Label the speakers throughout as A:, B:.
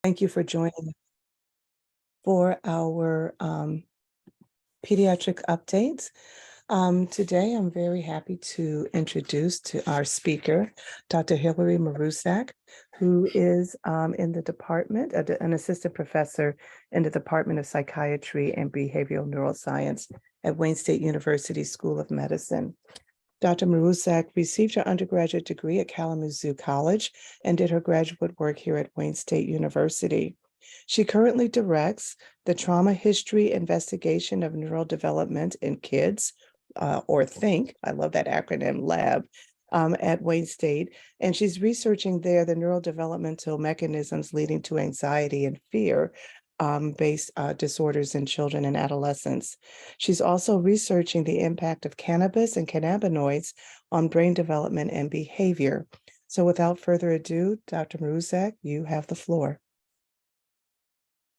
A: Thank you for joining for our pediatric updates. Today, I'm very happy to introduce to our speaker, Dr. Hilary Marusak, who is in the department, an assistant professor in the Department of Psychiatry and Behavioral Neuroscience at Wayne State University School of Medicine. Dr. Marusak received her undergraduate degree at Kalamazoo College and did her graduate work here at Wayne State University. She currently directs the Trauma History Investigation of Neurodevelopment in Kids, or THINK, I love that acronym, lab, at Wayne State. And she's researching there the neurodevelopmental mechanisms leading to anxiety and fear based disorders in children and adolescents. She's also researching the impact of cannabis and cannabinoids on brain development and behavior. So without further ado, Dr. Marusak, you have the floor.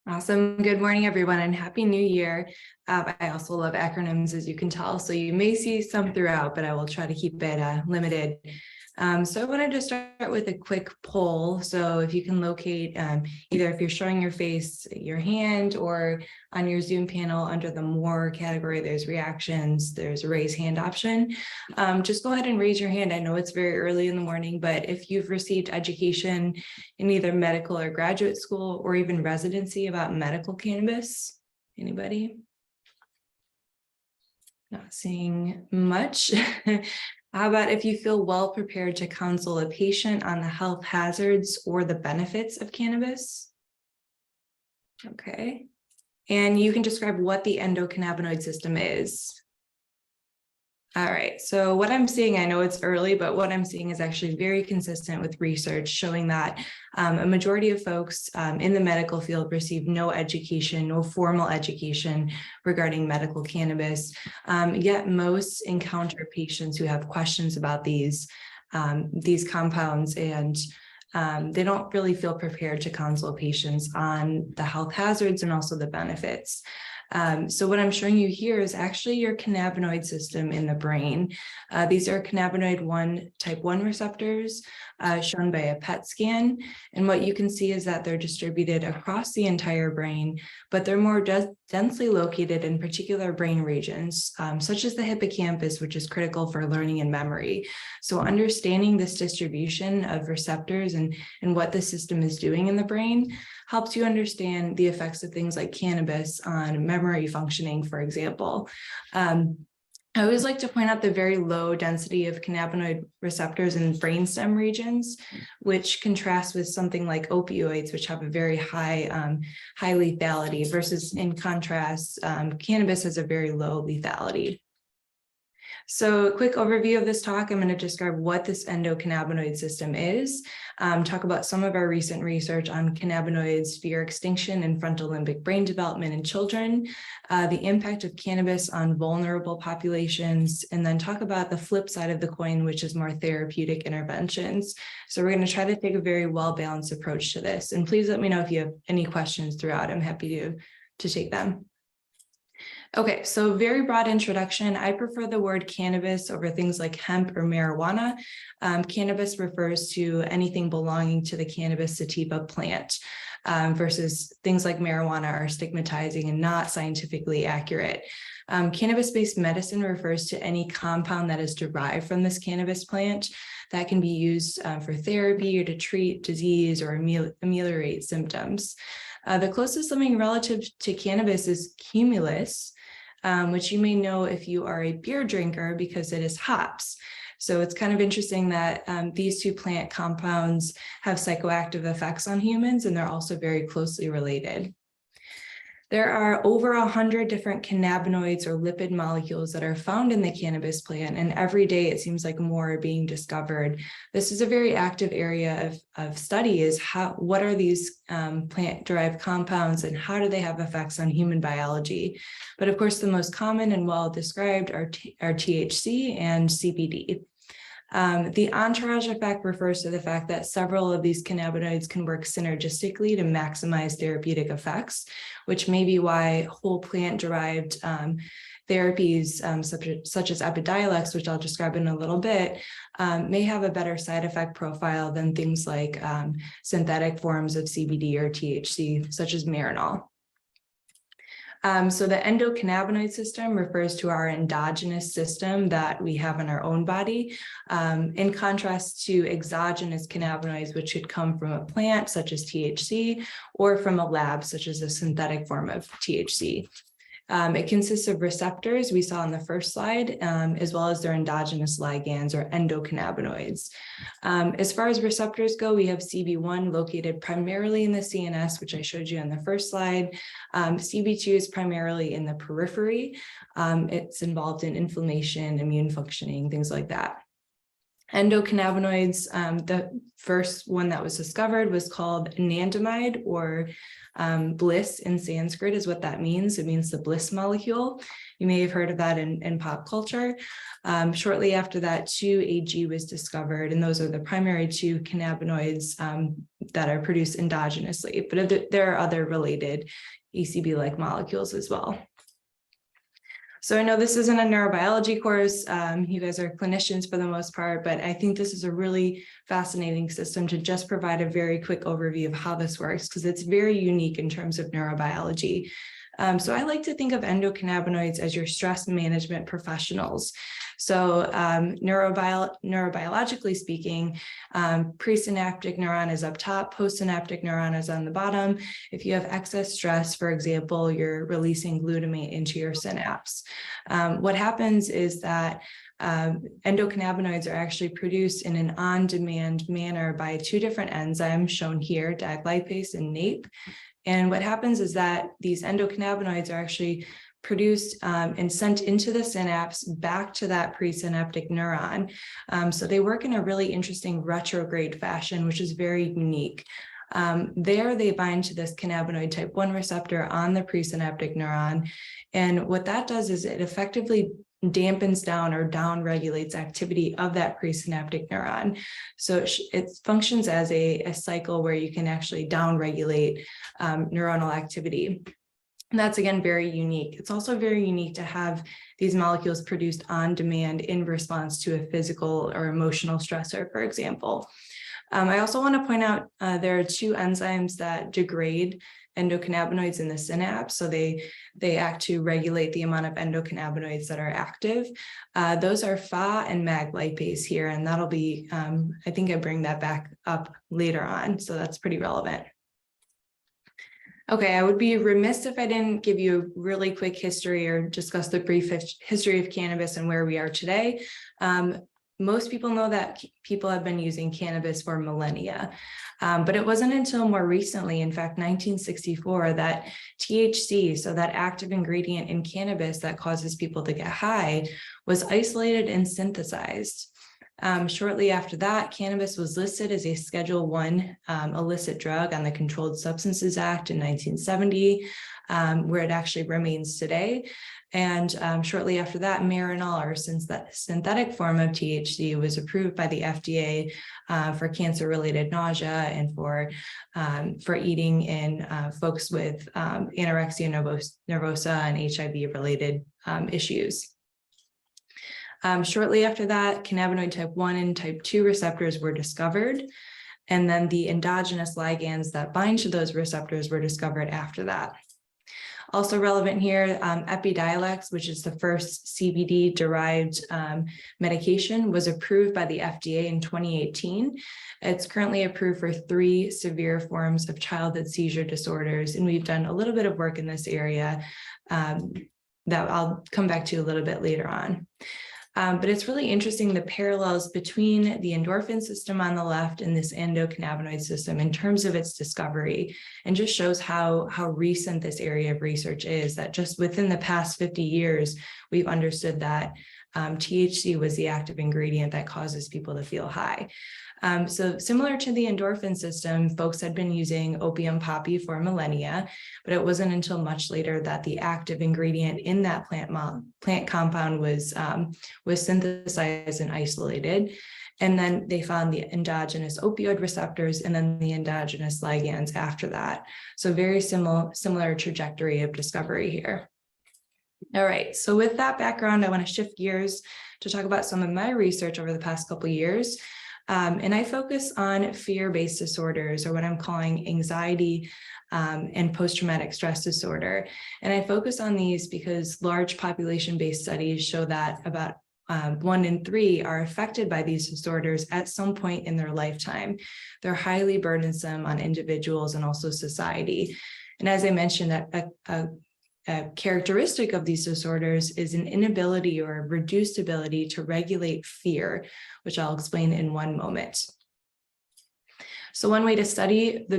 B: Awesome. Good morning, everyone, and Happy New Year. I also love acronyms, as you can tell, so you may see some throughout, but I will try to keep it limited. So I wanted to start with a quick poll. So if you can locate either if you're showing your face, your hand, or on your Zoom panel under the More category, there's reactions, there's a raise hand option. Just go ahead and raise your hand. I know it's very early in the morning, but if you've received education in either medical or graduate school or even residency about medical cannabis, anybody? Not seeing much. How about if you feel well prepared to counsel a patient on the health hazards or the benefits of cannabis? Okay. And you can describe what the endocannabinoid system is. All right, so what I'm seeing, I know it's early, but what I'm seeing is actually very consistent with research showing that a majority of folks in the medical field receive no education, no formal education regarding medical cannabis, yet most encounter patients who have questions about these compounds, and they don't really feel prepared to counsel patients on the health hazards and also the benefits. So what I'm showing you here is actually your cannabinoid system in the brain. These are cannabinoid 1 type 1 receptors shown by a PET scan. And what you can see is that they're distributed across the entire brain, but they're more densely located in particular brain regions, such as the hippocampus, which is critical for learning and memory. So understanding this distribution of receptors and what the system is doing in the brain helps you understand the effects of things like cannabis on memory functioning, for example. I always like to point out the very low density of cannabinoid receptors in brainstem regions, which contrasts with something like opioids, which have a very high lethality, versus in contrast, cannabis has a very low lethality. So a quick overview of this talk, I'm going to describe what this endocannabinoid system is, talk about some of our recent research on cannabinoids, fear extinction, and frontal limbic brain development in children, the impact of cannabis on vulnerable populations, and then talk about the flip side of the coin, which is more therapeutic interventions. So we're going to try to take a very well-balanced approach to this. And please let me know if you have any questions throughout. I'm happy to take them. Okay, so very broad introduction. I prefer the word cannabis over things like hemp or marijuana. Cannabis refers to anything belonging to the cannabis sativa plant, versus things like marijuana are stigmatizing and not scientifically accurate. Cannabis-based medicine refers to any compound that is derived from this cannabis plant that can be used for therapy or to treat disease or ameliorate symptoms. The closest living relative to cannabis is cumulus, which you may know if you are a beer drinker because it is hops. So it's kind of interesting that these two plant compounds have psychoactive effects on humans, and they're also very closely related. There are over 100 different cannabinoids or lipid molecules that are found in the cannabis plant, and every day it seems like more are being discovered. This is a very active area of study, is what are these plant-derived compounds and how do they have effects on human biology? But of course, the most common and well-described are THC and CBD. The entourage effect refers to the fact that several of these cannabinoids can work synergistically to maximize therapeutic effects, which may be why whole plant-derived therapies such as Epidiolex, which I'll describe in a little bit, may have a better side effect profile than things like synthetic forms of CBD or THC, such as Marinol. So the endocannabinoid system refers to our endogenous system that we have in our own body, in contrast to exogenous cannabinoids, which could come from a plant such as THC or from a lab such as a synthetic form of THC. It consists of receptors we saw on the first slide, as well as their endogenous ligands or endocannabinoids. As far as receptors go, we have CB1 located primarily in the CNS, which I showed you on the first slide. CB2 is primarily in the periphery. It's involved in inflammation, immune functioning, things like that. Endocannabinoids, the first one that was discovered was called anandamide, or bliss in Sanskrit is what that means. It means the bliss molecule. You may have heard of that in pop culture. Shortly after that, 2-AG was discovered, and those are the primary two cannabinoids that are produced endogenously, but there are other related ECB-like molecules as well. So I know this isn't a neurobiology course. You guys are clinicians for the most part, but I think this is a really fascinating system to just provide a very quick overview of how this works, because it's very unique in terms of neurobiology. So I like to think of endocannabinoids as your stress management professionals. So neurobiologically speaking, presynaptic neuron is up top, postsynaptic neuron is on the bottom. If you have excess stress, for example, you're releasing glutamate into your synapse. What happens is that endocannabinoids are actually produced in an on-demand manner by two different enzymes shown here, DAG lipase and NAPE. And what happens is that these endocannabinoids are actually produced and sent into the synapse back to that presynaptic neuron. So they work in a really interesting retrograde fashion, which is very unique. There they bind to this cannabinoid type 1 receptor on the presynaptic neuron. And what that does is it effectively dampens down or down-regulates activity of that presynaptic neuron. So it functions as a cycle where you can actually down-regulate neuronal activity. And that's, again, very unique. It's also very unique to have these molecules produced on demand in response to a physical or emotional stressor, for example. I also want to point out there are two enzymes that degrade endocannabinoids in the synapse. So they act to regulate the amount of endocannabinoids that are active. Those are Pha and MAG lipase here, and that'll be, I think I bring that back up later on. So that's pretty relevant. Okay, I would be remiss if I didn't give you a really quick history or discuss the brief history of cannabis and where we are today. Most people know that people have been using cannabis for millennia, but it wasn't until more recently, in fact, 1964, that THC, so that active ingredient in cannabis that causes people to get high, was isolated and synthesized. Shortly after that, cannabis was listed as a Schedule I illicit drug on the Controlled Substances Act in 1970, where it actually remains today. And shortly after that, Marinol, or synthetic form of THC, was approved by the FDA for cancer-related nausea and for eating in folks with anorexia nervosa and HIV-related issues. Shortly after that, cannabinoid type 1 and type 2 receptors were discovered, and then the endogenous ligands that bind to those receptors were discovered after that. Also relevant here, Epidiolex, which is the first CBD-derived medication, was approved by the FDA in 2018. It's currently approved for 3 severe forms of childhood seizure disorders, and we've done a little bit of work in this area that I'll come back to a little bit later on. But it's really interesting the parallels between the endorphin system on the left and this endocannabinoid system in terms of its discovery, and just shows how recent this area of research is, that just within the past 50 years, we've understood that THC was the active ingredient that causes people to feel high. So similar to the endorphin system, folks had been using opium poppy for millennia, but it wasn't until much later that the active ingredient in that plant compound was synthesized and isolated. And then they found the endogenous opioid receptors and then the endogenous ligands after that. So very similar trajectory of discovery here. All right, so with that background, I want to shift gears to talk about some of my research over the past couple of years. And I focus on fear-based disorders, or what I'm calling anxiety and post-traumatic stress disorder. And I focus on these because large population-based studies show that about 1 in 3 are affected by these disorders at some point in their lifetime. They're highly burdensome on individuals and also society. And as I mentioned, a characteristic of these disorders is an inability or a reduced ability to regulate fear, which I'll explain in one moment. So one way to study the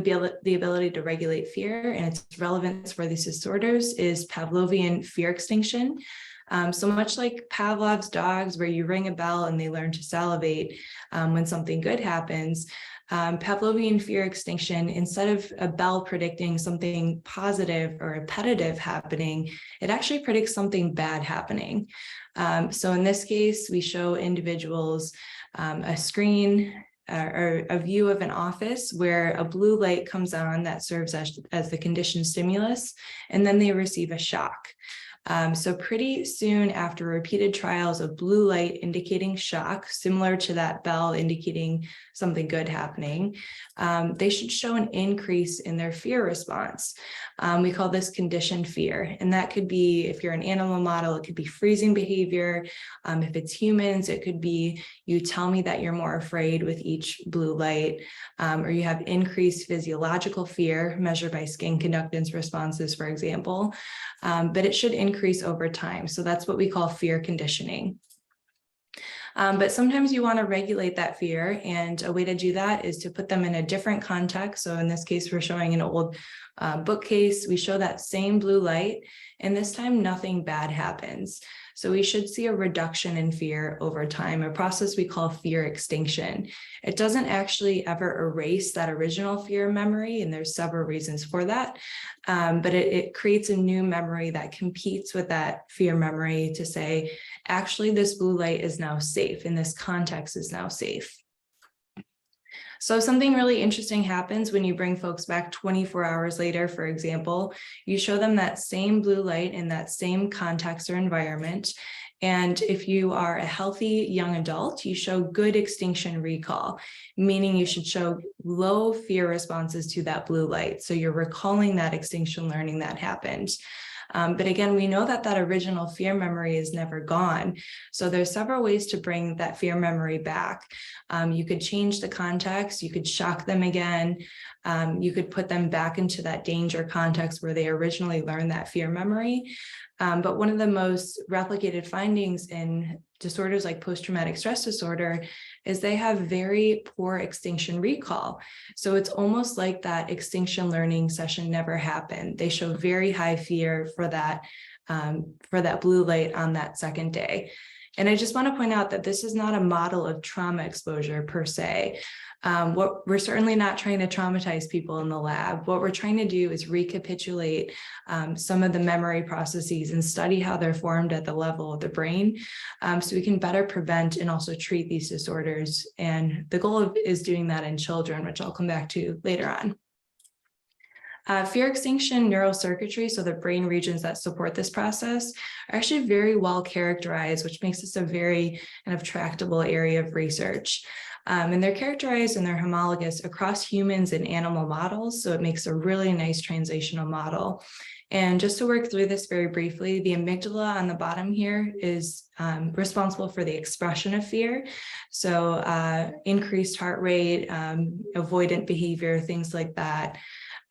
B: ability to regulate fear and its relevance for these disorders is Pavlovian fear extinction. So much like Pavlov's dogs, where you ring a bell and they learn to salivate when something good happens, Pavlovian fear extinction, instead of a bell predicting something positive or repetitive happening, it actually predicts something bad happening. So in this case, we show individuals a screen or a view of an office where a blue light comes on that serves as the conditioned stimulus, and then they receive a shock. So pretty soon after repeated trials of blue light indicating shock, similar to that bell indicating something good happening, they should show an increase in their fear response. We call this conditioned fear. And that could be, if you're an animal model, it could be freezing behavior. If it's humans, it could be, you tell me that you're more afraid with each blue light, or you have increased physiological fear measured by skin conductance responses, for example. But it should increase over time. So that's what we call fear conditioning. But sometimes you want to regulate that fear, and a way to do that is to put them in a different context. So in this case, we're showing an old bookcase. We show that same blue light, and this time nothing bad happens. So we should see a reduction in fear over time, a process we call fear extinction. It doesn't actually ever erase that original fear memory, and there's several reasons for that, but it creates a new memory that competes with that fear memory to say, actually, this blue light is now safe, and this context is now safe. So something really interesting happens when you bring folks back 24 hours later, for example. You show them that same blue light in that same context or environment. And if you are a healthy young adult, you show good extinction recall, meaning you should show low fear responses to that blue light. So you're recalling that extinction learning that happened. But again, we know that that original fear memory is never gone. So there's several ways to bring that fear memory back. You could change the context, you could shock them again, you could put them back into that danger context where they originally learned that fear memory. But one of the most replicated findings in disorders like post-traumatic stress disorder is they have very poor extinction recall. So it's almost like that extinction learning session never happened. They show very high fear for that blue light on that second day. And I just want to point out that this is not a model of trauma exposure per se. We're certainly not trying to traumatize people in the lab. What we're trying to do is recapitulate some of the memory processes and study how they're formed at the level of the brain, so we can better prevent and also treat these disorders. And the goal is doing that in children, which I'll come back to later on. Fear extinction neurocircuitry, so the brain regions that support this process, are actually very well characterized, which makes this a very kind of tractable area of research. And they're characterized and they're homologous across humans and animal models, so it makes a really nice translational model. And just to work through this very briefly, the amygdala on the bottom here is responsible for the expression of fear. So increased heart rate, avoidant behavior, things like that.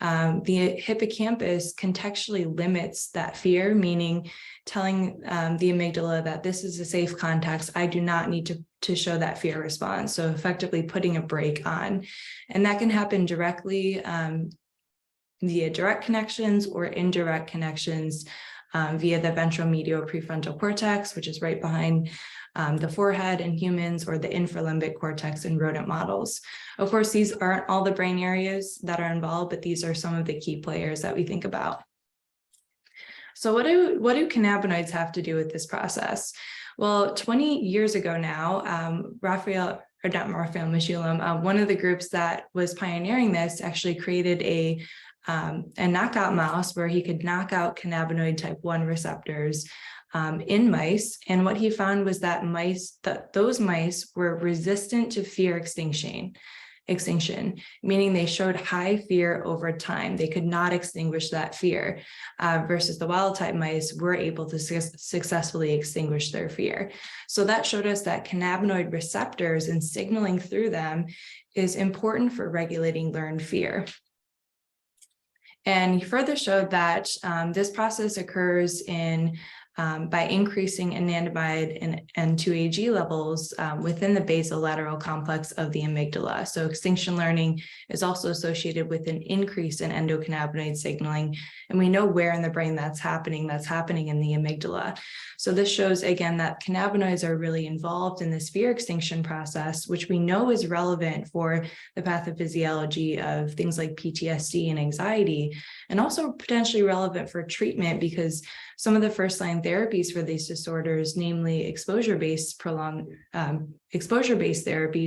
B: The hippocampus contextually limits that fear, meaning telling the amygdala that this is a safe context. I do not need to show that fear response. So effectively putting a brake on. And that can happen directly via direct connections or indirect connections via the ventromedial prefrontal cortex, which is right behind the forehead in humans, or the infralimbic cortex in rodent models. Of course, these aren't all the brain areas that are involved, but these are some of the key players that we think about. So what do cannabinoids have to do with this process? Well, 20 years ago now, Mechoulam, one of the groups that was pioneering this, actually created a a knockout mouse where he could knock out cannabinoid type 1 receptors in mice. And what he found was that those mice were resistant to fear extinction, meaning they showed high fear over time. They could not extinguish that fear, versus the wild type mice were able to successfully extinguish their fear. So that showed us that cannabinoid receptors and signaling through them is important for regulating learned fear. And he further showed that this process occurs by increasing anandamide and 2-AG levels within the basolateral complex of the amygdala. So extinction learning is also associated with an increase in endocannabinoid signaling. And we know where in the brain that's happening in the amygdala. So this shows, again, that cannabinoids are really involved in this fear extinction process, which we know is relevant for the pathophysiology of things like PTSD and anxiety, and also potentially relevant for treatment, because some of the first-line therapies for these disorders, namely exposure-based therapies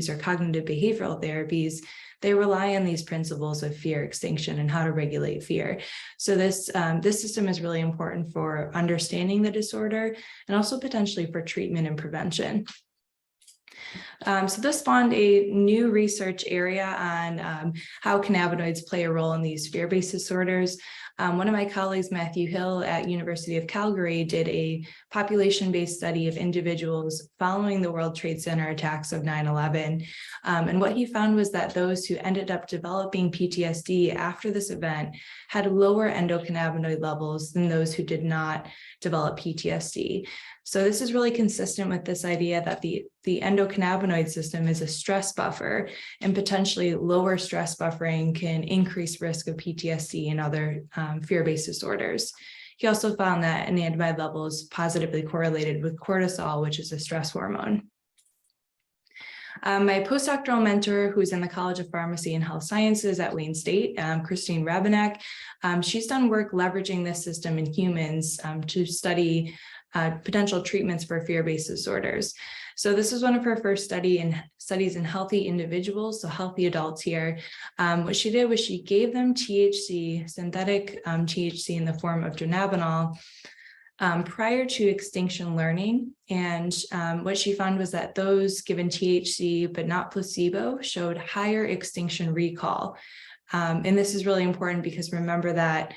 B: or cognitive behavioral therapies, they rely on these principles of fear extinction and how to regulate fear. So this system is really important for understanding the disorder and also potentially for treatment and prevention. So this spawned a new research area on how cannabinoids play a role in these fear-based disorders. One of my colleagues, Matthew Hill at University of Calgary, did a population-based study of individuals following the World Trade Center attacks of 9/11. And what he found was that those who ended up developing PTSD after this event had lower endocannabinoid levels than those who did not develop PTSD. So this is really consistent with this idea that the endocannabinoid system is a stress buffer, and potentially lower stress buffering can increase risk of PTSD and other fear-based disorders. He also found that anandamide levels positively correlated with cortisol, which is a stress hormone. My postdoctoral mentor, who's in the College of Pharmacy and Health Sciences at Wayne State, Christine Rabenek, she's done work leveraging this system in humans to study potential treatments for fear-based disorders. So this was one of her first studies in healthy individuals, so healthy adults here. What she did was she gave them THC, synthetic THC in the form of dronabinol, prior to extinction learning. And what she found was that those given THC but not placebo showed higher extinction recall. And this is really important because remember that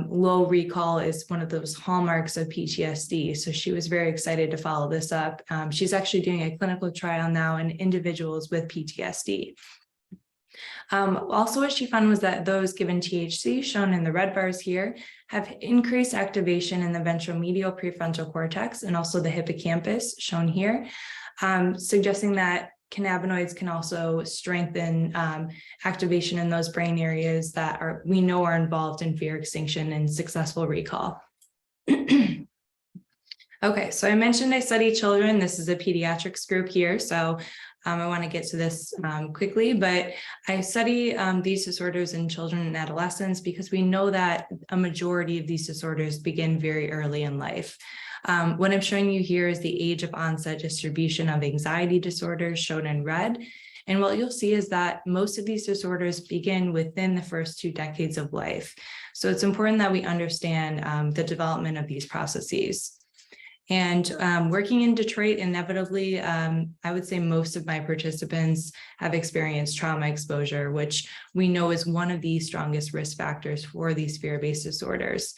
B: low recall is one of those hallmarks of PTSD. So she was very excited to follow this up. She's actually doing a clinical trial now in individuals with PTSD. Also, what she found was that those given THC, shown in the red bars here, have increased activation in the ventromedial prefrontal cortex and also the hippocampus, shown here, suggesting that cannabinoids can also strengthen activation in those brain areas that we know are involved in fear extinction and successful recall. Okay, so I mentioned I study children. This is a pediatrics group here, so I want to get to this quickly, but I study these disorders in children and adolescents because we know that a majority of these disorders begin very early in life. What I'm showing you here is the age of onset distribution of anxiety disorders, shown in red. And what you'll see is that most of these disorders begin within the first 2 decades of life. So it's important that we understand the development of these processes. And working in Detroit, inevitably, I would say most of my participants have experienced trauma exposure, which we know is one of the strongest risk factors for these fear-based disorders.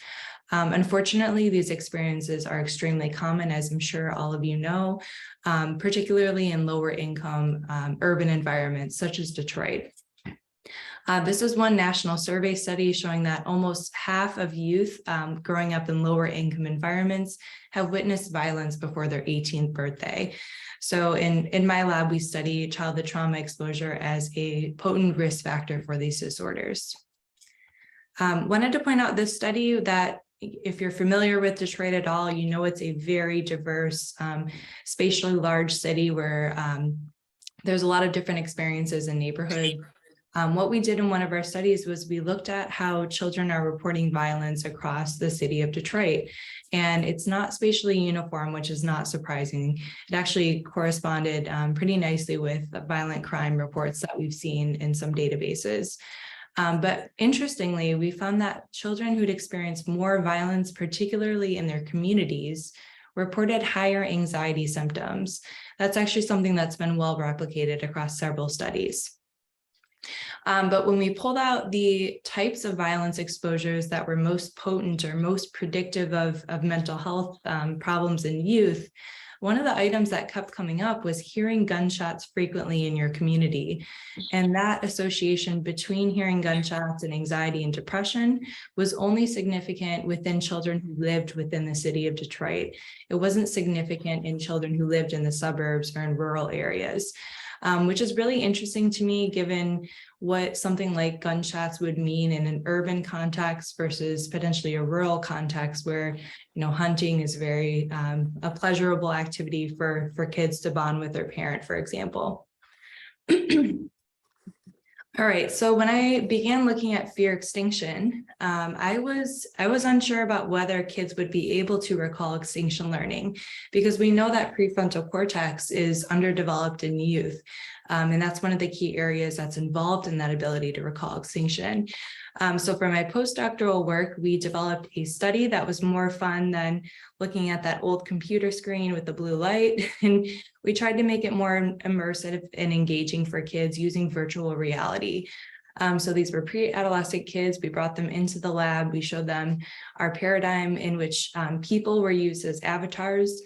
B: Unfortunately, these experiences are extremely common, as I'm sure all of you know, particularly in lower income urban environments such as Detroit. This is one national survey study showing that almost half of youth growing up in lower income environments have witnessed violence before their 18th birthday. So in my lab, we study childhood trauma exposure as a potent risk factor for these disorders. Wanted to point out this study that if you're familiar with Detroit at all, you know it's a very diverse, spatially large city where there's a lot of different experiences in neighborhoods. What we did in one of our studies was we looked at how children are reporting violence across the city of Detroit. And it's not spatially uniform, which is not surprising. It actually corresponded pretty nicely with the violent crime reports that we've seen in some databases. But interestingly, we found that children who'd experienced more violence, particularly in their communities, reported higher anxiety symptoms. That's actually something that's been well replicated across several studies. But when we pulled out the types of violence exposures that were most potent or most predictive of mental health problems in youth, one of the items that kept coming up was hearing gunshots frequently in your community. And that association between hearing gunshots and anxiety and depression was only significant within children who lived within the city of Detroit. It wasn't significant in children who lived in the suburbs or in rural areas. Which is really interesting to me, given what something like gunshots would mean in an urban context versus potentially a rural context where, hunting is very a pleasurable activity for kids to bond with their parent, for example. All right, so when I began looking at fear extinction, I was unsure about whether kids would be able to recall extinction learning, because we know that prefrontal cortex is underdeveloped in youth. And that's one of the key areas that's involved in that ability to recall extinction. So for my postdoctoral work, we developed a study that was more fun than looking at that old computer screen with the blue light. And we tried to make it more immersive and engaging for kids using virtual reality. So these were pre-adolescent kids. We brought them into the lab. We showed them our paradigm in which people were used as avatars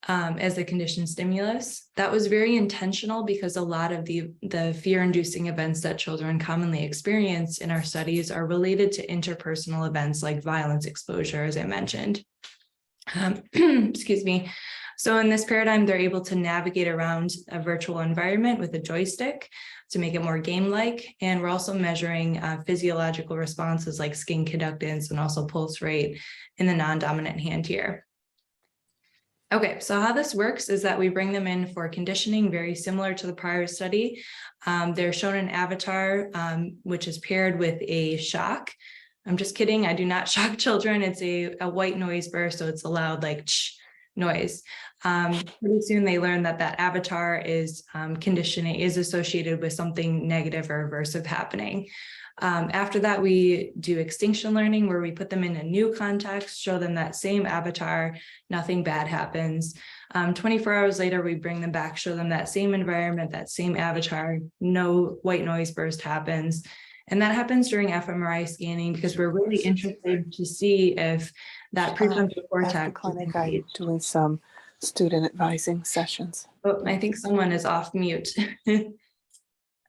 B: as the conditioned stimulus. That was very intentional because a lot of the fear-inducing events that children commonly experience in our studies are related to interpersonal events like violence exposure, as I mentioned. Excuse me. So in this paradigm, they're able to navigate around a virtual environment with a joystick to make it more game-like. And we're also measuring physiological responses like skin conductance and also pulse rate in the non-dominant hand here. Okay, so how this works is that we bring them in for conditioning very similar to the prior study. They're shown an avatar, which is paired with a shock. I'm just kidding, I do not shock children. It's a white noise burst, so it's a loud like noise. Pretty soon they learn that avatar is conditioning, is associated with something negative or aversive happening. After that, we do extinction learning, where we put them in a new context, show them that same avatar, nothing bad happens. 24 hours later, we bring them back, show them that same environment, that same avatar, no white noise burst happens. And that happens during fMRI scanning because we're really interested to see if that prefrontal cortex.
A: After clinic, I'm doing some student advising sessions.
B: Oh, I think someone is off mute.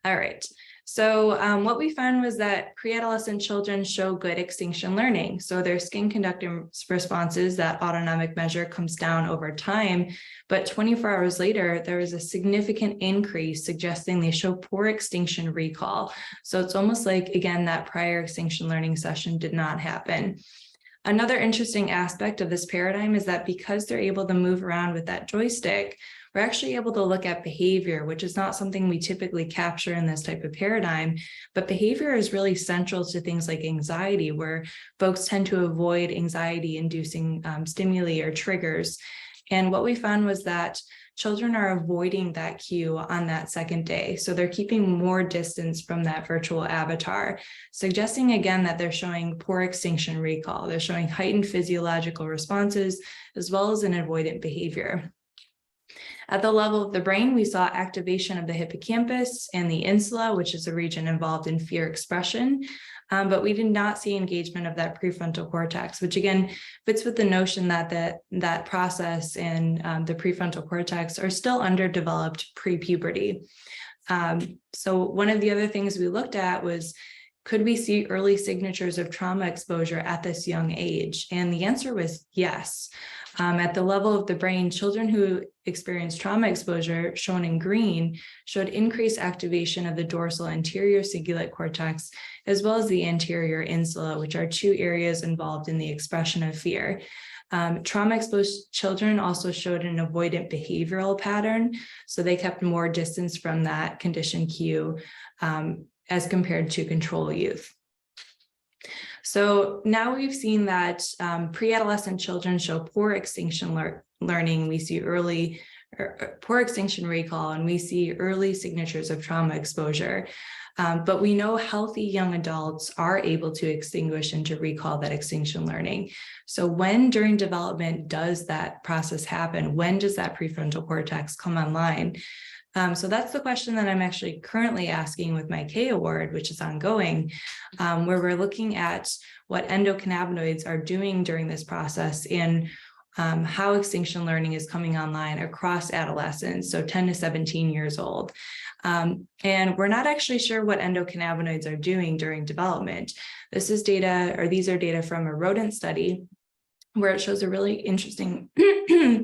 B: All right. So what we found was that pre-adolescent children show good extinction learning. So their skin conductance responses, that autonomic measure, comes down over time. But 24 hours later, there is a significant increase suggesting they show poor extinction recall. So it's almost like, again, that prior extinction learning session did not happen. Another interesting aspect of this paradigm is that because they're able to move around with that joystick, we're actually able to look at behavior, which is not something we typically capture in this type of paradigm, but behavior is really central to things like anxiety, where folks tend to avoid anxiety-inducing stimuli or triggers. And what we found was that children are avoiding that cue on that second day. So they're keeping more distance from that virtual avatar, suggesting again that they're showing poor extinction recall. They're showing heightened physiological responses, as well as an avoidant behavior. At the level of the brain, we saw activation of the hippocampus and the insula, which is a region involved in fear expression. But we did not see engagement of that prefrontal cortex, which again fits with the notion that that process and the prefrontal cortex are still underdeveloped pre-puberty. So one of the other things we looked at was, could we see early signatures of trauma exposure at this young age? And the answer was yes. At the level of the brain, children who experienced trauma exposure, shown in green, showed increased activation of the dorsal anterior cingulate cortex, as well as the anterior insula, which are two areas involved in the expression of fear. Trauma-exposed children also showed an avoidant behavioral pattern, so they kept more distance from that condition cue as compared to control youth. So now we've seen that pre-adolescent children show poor extinction learning. We see early poor extinction recall, and we see early signatures of trauma exposure. But we know healthy young adults are able to extinguish and to recall that extinction learning. So when during development does that process happen? When does that prefrontal cortex come online? So that's the question that I'm actually currently asking with my K award, which is ongoing, where we're looking at what endocannabinoids are doing during this process and how extinction learning is coming online across adolescents, so 10 to 17 years old. And we're not actually sure what endocannabinoids are doing during development. This is data, or these are data from a rodent study where it shows a really interesting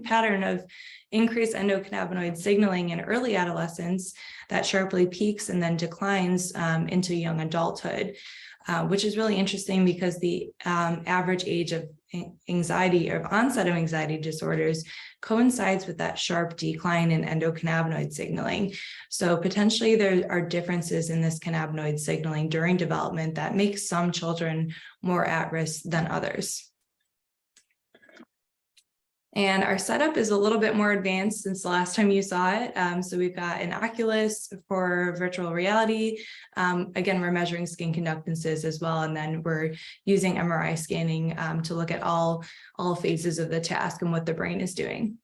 B: pattern of increased endocannabinoid signaling in early adolescence that sharply peaks and then declines into young adulthood, which is really interesting because the average age of anxiety or onset of anxiety disorders coincides with that sharp decline in endocannabinoid signaling. So potentially there are differences in this cannabinoid signaling during development that makes some children more at risk than others. And our setup is a little bit more advanced since the last time you saw it. So we've got an Oculus for virtual reality. Again, we're measuring skin conductances as well. And then we're using MRI scanning to look at all phases of the task and what the brain is doing.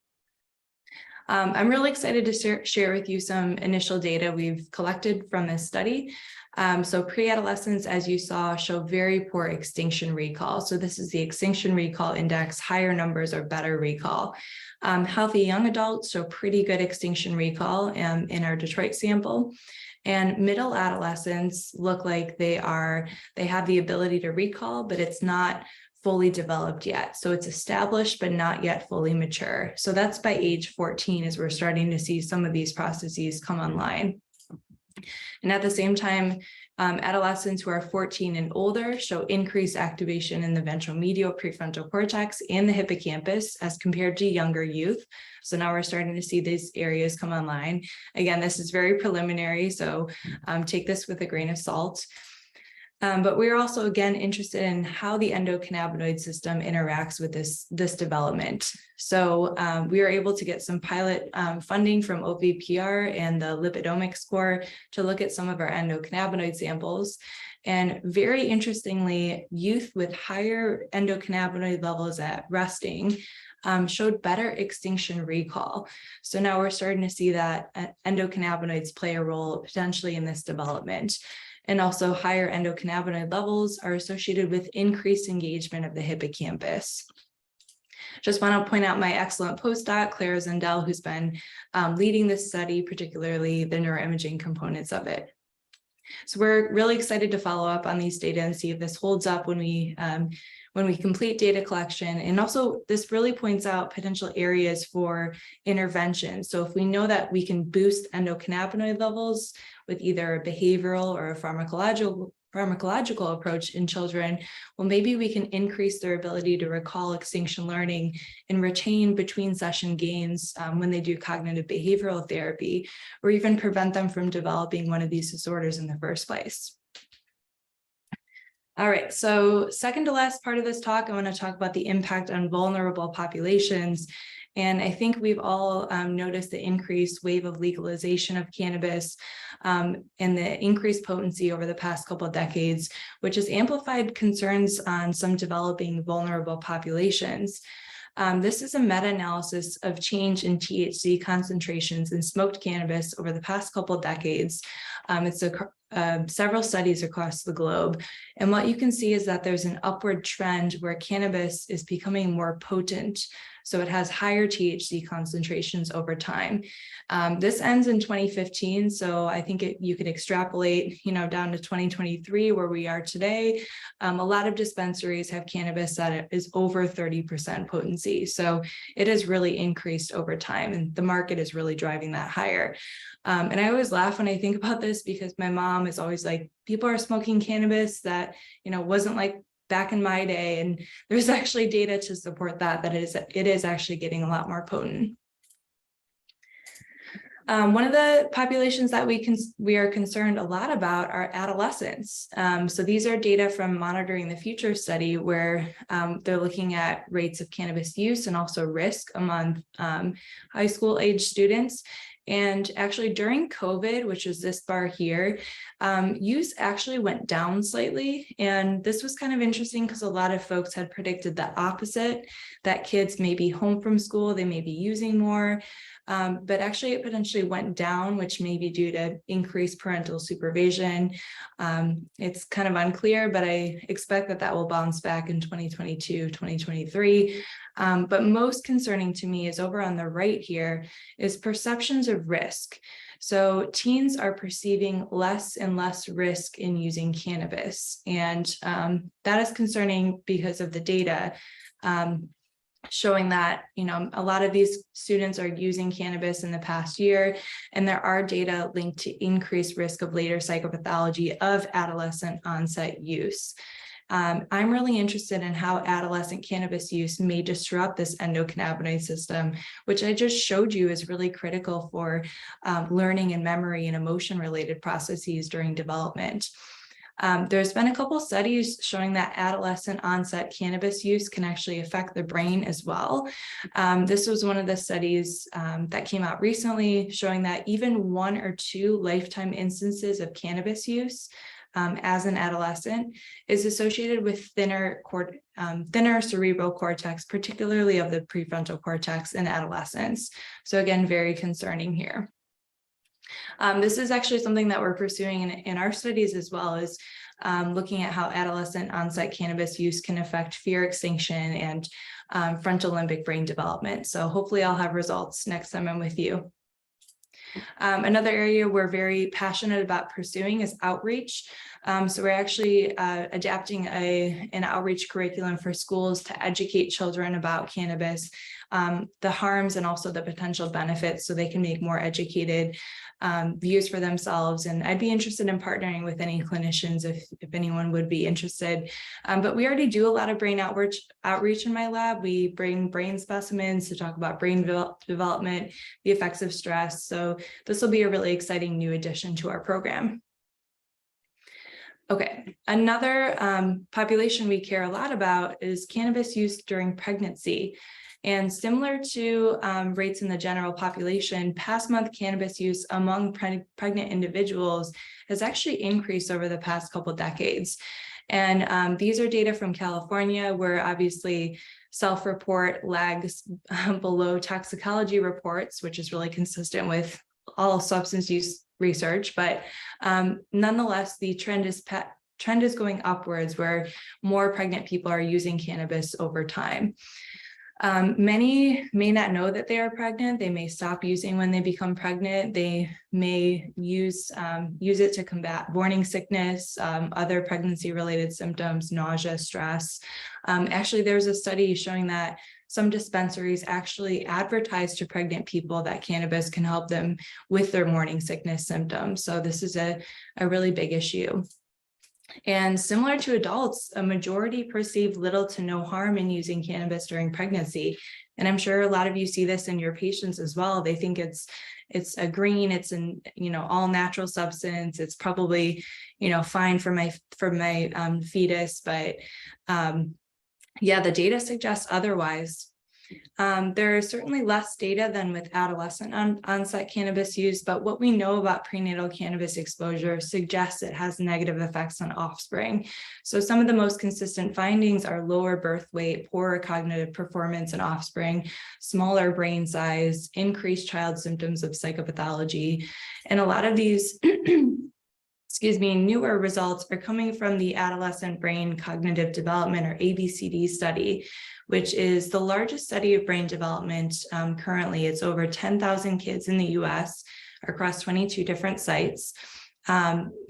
B: I'm really excited to share with you some initial data we've collected from this study. So pre-adolescents, as you saw, show very poor extinction recall. So this is the extinction recall index, higher numbers or better recall. Healthy young adults show pretty good extinction recall in our Detroit sample. And middle adolescents look like they have the ability to recall, but it's not fully developed yet. So it's established, but not yet fully mature. So that's by age 14 as we're starting to see some of these processes come online. And at the same time, adolescents who are 14 and older show increased activation in the ventromedial prefrontal cortex and the hippocampus as compared to younger youth. So now we're starting to see these areas come online. Again, this is very preliminary, so take this with a grain of salt. But we're also, again, interested in how the endocannabinoid system interacts with this development. So we were able to get some pilot funding from OVPR and the lipidomic score to look at some of our endocannabinoid samples. And very interestingly, youth with higher endocannabinoid levels at resting showed better extinction recall. So now we're starting to see that endocannabinoids play a role potentially in this development. And also higher endocannabinoid levels are associated with increased engagement of the hippocampus. Just want to point out my excellent postdoc, Clara Zendel, who's been leading this study, particularly the neuroimaging components of it. So we're really excited to follow up on these data and see if this holds up when we complete data collection. And also this really points out potential areas for intervention. So if we know that we can boost endocannabinoid levels with either a behavioral or a pharmacological approach in children, well, maybe we can increase their ability to recall extinction learning and retain between session gains when they do cognitive behavioral therapy, or even prevent them from developing one of these disorders in the first place. All right, so second to last part of this talk, I want to talk about the impact on vulnerable populations. And I think we've all noticed the increased wave of legalization of cannabis and the increased potency over the past couple of decades, which has amplified concerns on some developing vulnerable populations. This is a meta-analysis of change in THC concentrations in smoked cannabis over the past couple of decades. It's several studies across the globe. And what you can see is that there's an upward trend where cannabis is becoming more potent. So it has higher THC concentrations over time. This ends in 2015. So I think you could extrapolate, down to 2023 where we are today. A lot of dispensaries have cannabis that is over 30% potency. So it has really increased over time and the market is really driving that higher. And I always laugh when I think about this because my mom is always like, people are smoking cannabis that, wasn't like back in my day. And there's actually data to support that it is actually getting a lot more potent. One of the populations that we are concerned a lot about are adolescents. So these are data from Monitoring the Future study where they're looking at rates of cannabis use and also risk among high school age students. And actually during COVID, which is this bar here, use actually went down slightly. And this was kind of interesting because a lot of folks had predicted the opposite, that kids may be home from school, they may be using more. But actually it potentially went down, which may be due to increased parental supervision. It's kind of unclear, but I expect that that will bounce back in 2022, 2023. But most concerning to me is over on the right here is perceptions of risk. So teens are perceiving less and less risk in using cannabis. And that is concerning because of the data showing that, a lot of these students are using cannabis in the past year, and there are data linked to increased risk of later psychopathology of adolescent onset use. I'm really interested in how adolescent cannabis use may disrupt this endocannabinoid system, which I just showed you is really critical for learning and memory and emotion-related processes during development. There's been a couple studies showing that adolescent onset cannabis use can actually affect the brain as well. This was one of the studies that came out recently showing that even 1 or 2 lifetime instances of cannabis use as an adolescent is associated with thinner cerebral cortex, particularly of the prefrontal cortex in adolescence. So again, very concerning here. This is actually something that we're pursuing in our studies as well, as looking at how adolescent onset cannabis use can affect fear extinction and frontal limbic brain development. So hopefully I'll have results next time I'm with you. Another area we're very passionate about pursuing is outreach. So we're actually adapting an outreach curriculum for schools to educate children about cannabis, the harms and also the potential benefits, so they can make more educated views for themselves. And I'd be interested in partnering with any clinicians if anyone would be interested. But we already do a lot of brain outreach in my lab. We bring brain specimens to talk about brain development, the effects of stress. So this will be a really exciting new addition to our program. Okay, another population we care a lot about is cannabis use during pregnancy. And similar to rates in the general population, past month cannabis use among pregnant individuals has actually increased over the past couple decades. And these are data from California, where obviously self-report lags below toxicology reports, which is really consistent with all substance use research. But nonetheless, the trend is going upwards, where more pregnant people are using cannabis over time. Many may not know that they are pregnant. They may stop using when they become pregnant. They may use it to combat morning sickness, other pregnancy-related symptoms, nausea, stress. Actually, there's a study showing that some dispensaries actually advertise to pregnant people that cannabis can help them with their morning sickness symptoms. So this is a really big issue. And similar to adults, a majority perceive little to no harm in using cannabis during pregnancy. And I'm sure a lot of you see this in your patients as well. They think it's a green, it's an all natural substance. It's probably fine for my fetus, but yeah, the data suggests otherwise. There is certainly less data than with adolescent onset cannabis use, but what we know about prenatal cannabis exposure suggests it has negative effects on offspring. So some of the most consistent findings are lower birth weight, poorer cognitive performance in offspring, smaller brain size, increased child symptoms of psychopathology, and a lot of these newer results are coming from the Adolescent Brain Cognitive Development, or ABCD study, which is the largest study of brain development currently. It's over 10,000 kids in the US across 22 different sites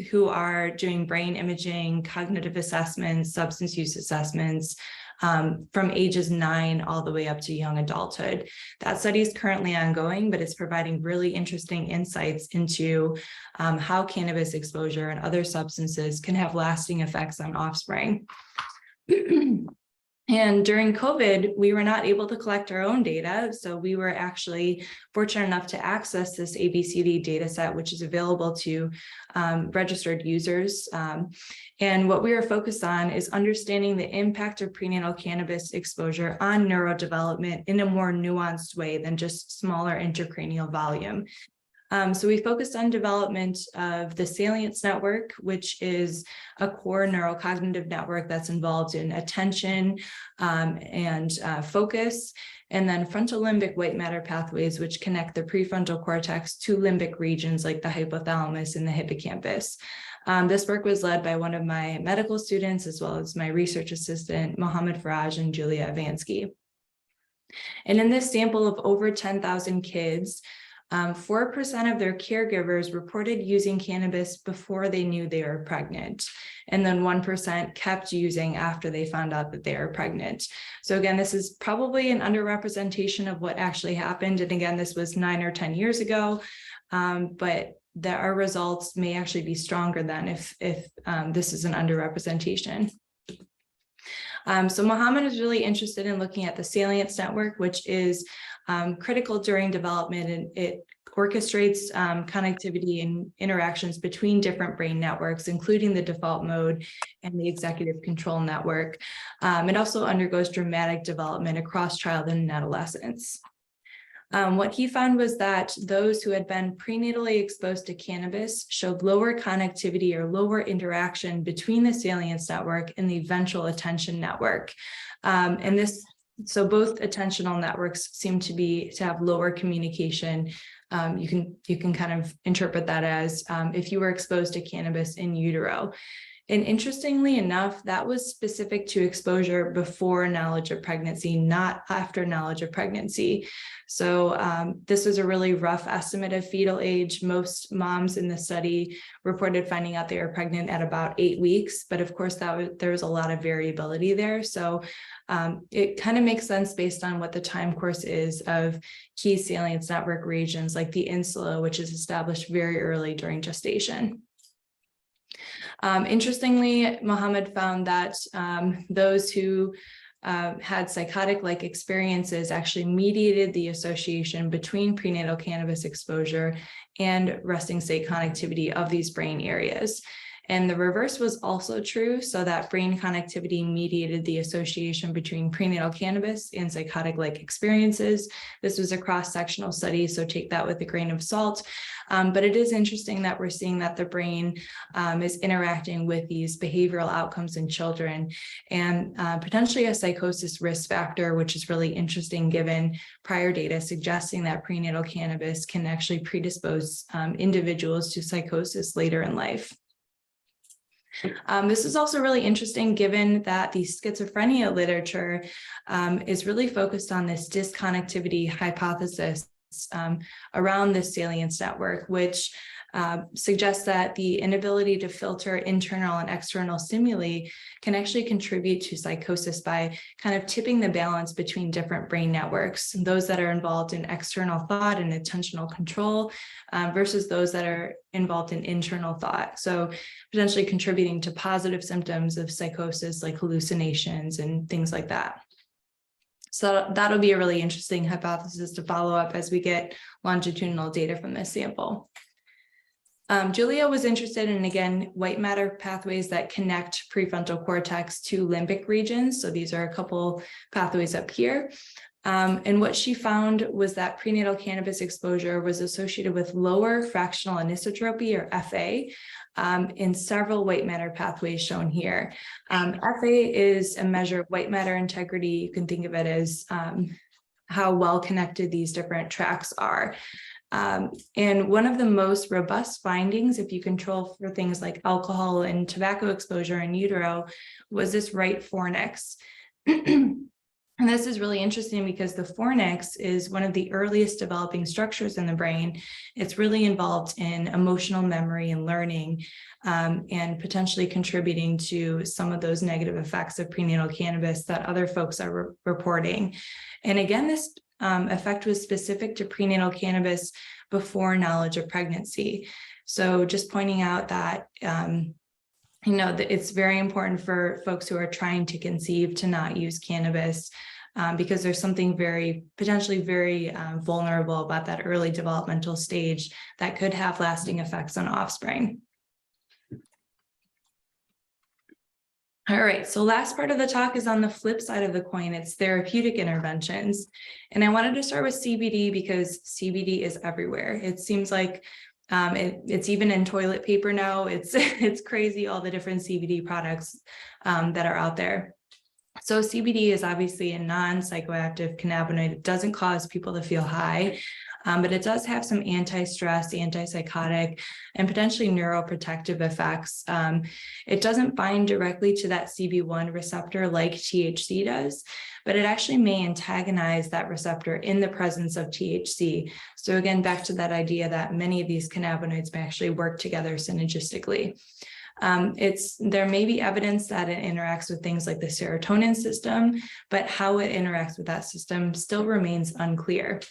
B: who are doing brain imaging, cognitive assessments, substance use assessments, from ages 9 all the way up to young adulthood. That study is currently ongoing, but it's providing really interesting insights into how cannabis exposure and other substances can have lasting effects on offspring. And during COVID, we were not able to collect our own data. So we were actually fortunate enough to access this ABCD data set, which is available to registered users. And what we are focused on is understanding the impact of prenatal cannabis exposure on neurodevelopment in a more nuanced way than just smaller intracranial volume. So we focused on development of the salience network, which is a core neurocognitive network that's involved in attention and focus, and then frontal limbic white matter pathways, which connect the prefrontal cortex to limbic regions like the hypothalamus and the hippocampus. This work was led by one of my medical students, as well as my research assistant, Mohammed Faraj and Julia Avansky. And in this sample of over 10,000 kids, 4% of their caregivers reported using cannabis before they knew they were pregnant. And then 1% kept using after they found out that they were pregnant. So again, this is probably an underrepresentation of what actually happened. And again, this was 9 or 10 years ago, but our results may actually be stronger than if this is an underrepresentation. So Mohammed is really interested in looking at the salience network, which is critical during development, and it orchestrates connectivity and interactions between different brain networks, including the default mode and the executive control network. It also undergoes dramatic development across childhood and adolescence. What he found was that those who had been prenatally exposed to cannabis showed lower connectivity or lower interaction between the salience network and the ventral attention network. So both attentional networks seem to have lower communication. You can kind of interpret that as if you were exposed to cannabis in utero. And interestingly enough, that was specific to exposure before knowledge of pregnancy, not after knowledge of pregnancy. So this was a really rough estimate of fetal age. Most moms in the study reported finding out they were pregnant at about 8 weeks, but of course there was a lot of variability there. So it kind of makes sense based on what the time course is of key salience network regions like the insula, which is established very early during gestation. Interestingly, Mohammed found that those who had psychotic-like experiences actually mediated the association between prenatal cannabis exposure and resting state connectivity of these brain areas. And the reverse was also true, so that brain connectivity mediated the association between prenatal cannabis and psychotic-like experiences. This was a cross-sectional study, so take that with a grain of salt. But it is interesting that we're seeing that the brain is interacting with these behavioral outcomes in children, and potentially a psychosis risk factor, which is really interesting given prior data suggesting that prenatal cannabis can actually predispose individuals to psychosis later in life. This is also really interesting given that the schizophrenia literature is really focused on this disconnectivity hypothesis around the salience network, which suggests that the inability to filter internal and external stimuli can actually contribute to psychosis by kind of tipping the balance between different brain networks, those that are involved in external thought and attentional control versus those that are involved in internal thought. So potentially contributing to positive symptoms of psychosis like hallucinations and things like that. So that'll be a really interesting hypothesis to follow up as we get longitudinal data from this sample. Julia was interested in, again, white matter pathways that connect prefrontal cortex to limbic regions. So these are a couple pathways up here. And what she found was that prenatal cannabis exposure was associated with lower fractional anisotropy, or FA, in several white matter pathways shown here. FA is a measure of white matter integrity. You can think of it as how well connected these different tracks are. And one of the most robust findings, if you control for things like alcohol and tobacco exposure in utero, was this right fornix. And this is really interesting because the fornix is one of the earliest developing structures in the brain. It's really involved in emotional memory and learning, and potentially contributing to some of those negative effects of prenatal cannabis that other folks are reporting. And again, this effect was specific to prenatal cannabis before knowledge of pregnancy. So just pointing out that that it's very important for folks who are trying to conceive to not use cannabis, because there's something potentially very vulnerable about that early developmental stage that could have lasting effects on offspring. All right, so last part of the talk is on the flip side of the coin. It's therapeutic interventions. And I wanted to start with CBD because CBD is everywhere. It seems like it's even in toilet paper now. It's crazy, all the different CBD products that are out there. So CBD is obviously a non-psychoactive cannabinoid. It doesn't cause people to feel high, but it does have some anti-stress, antipsychotic, and potentially neuroprotective effects. It doesn't bind directly to that CB1 receptor like THC does, but it actually may antagonize that receptor in the presence of THC. So again, back to that idea that many of these cannabinoids may actually work together synergistically. There may be evidence that it interacts with things like the serotonin system, but how it interacts with that system still remains unclear.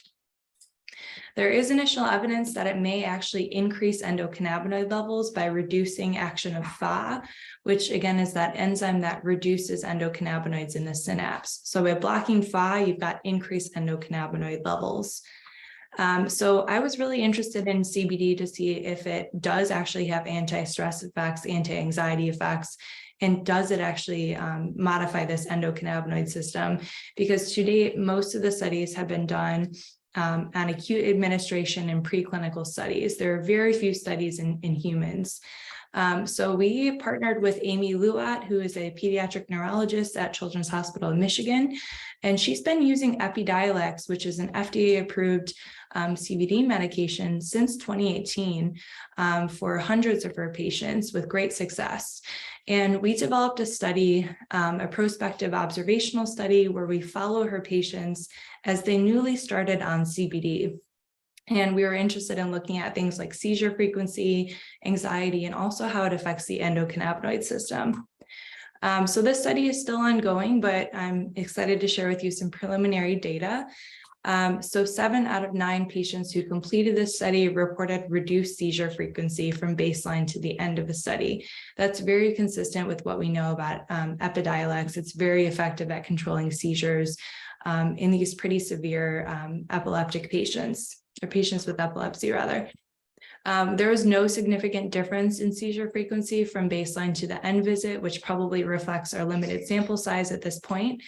B: There is initial evidence that it may actually increase endocannabinoid levels by reducing action of Pha, which again is that enzyme that reduces endocannabinoids in the synapse. So by blocking Pha, you've got increased endocannabinoid levels. So I was really interested in CBD to see if it does actually have anti-stress effects, anti-anxiety effects, and does it actually modify this endocannabinoid system? Because to date, most of the studies have been done on acute administration and preclinical studies. There are very few studies in humans. So we partnered with Amy Luat, who is a pediatric neurologist at Children's Hospital of Michigan, and she's been using Epidiolex, which is an FDA-approved CBD medication since 2018 for hundreds of her patients with great success. And we developed a study, a prospective observational study where we follow her patients as they newly started on CBD. And we were interested in looking at things like seizure frequency, anxiety, and also how it affects the endocannabinoid system. So this study is still ongoing, but I'm excited to share with you some preliminary data. So 7 out of 9 patients who completed this study reported reduced seizure frequency from baseline to the end of the study. That's very consistent with what we know about Epidiolex. It's very effective at controlling seizures in these pretty severe epileptic patients, or patients with epilepsy rather. There was no significant difference in seizure frequency from baseline to the end visit, which probably reflects our limited sample size at this point.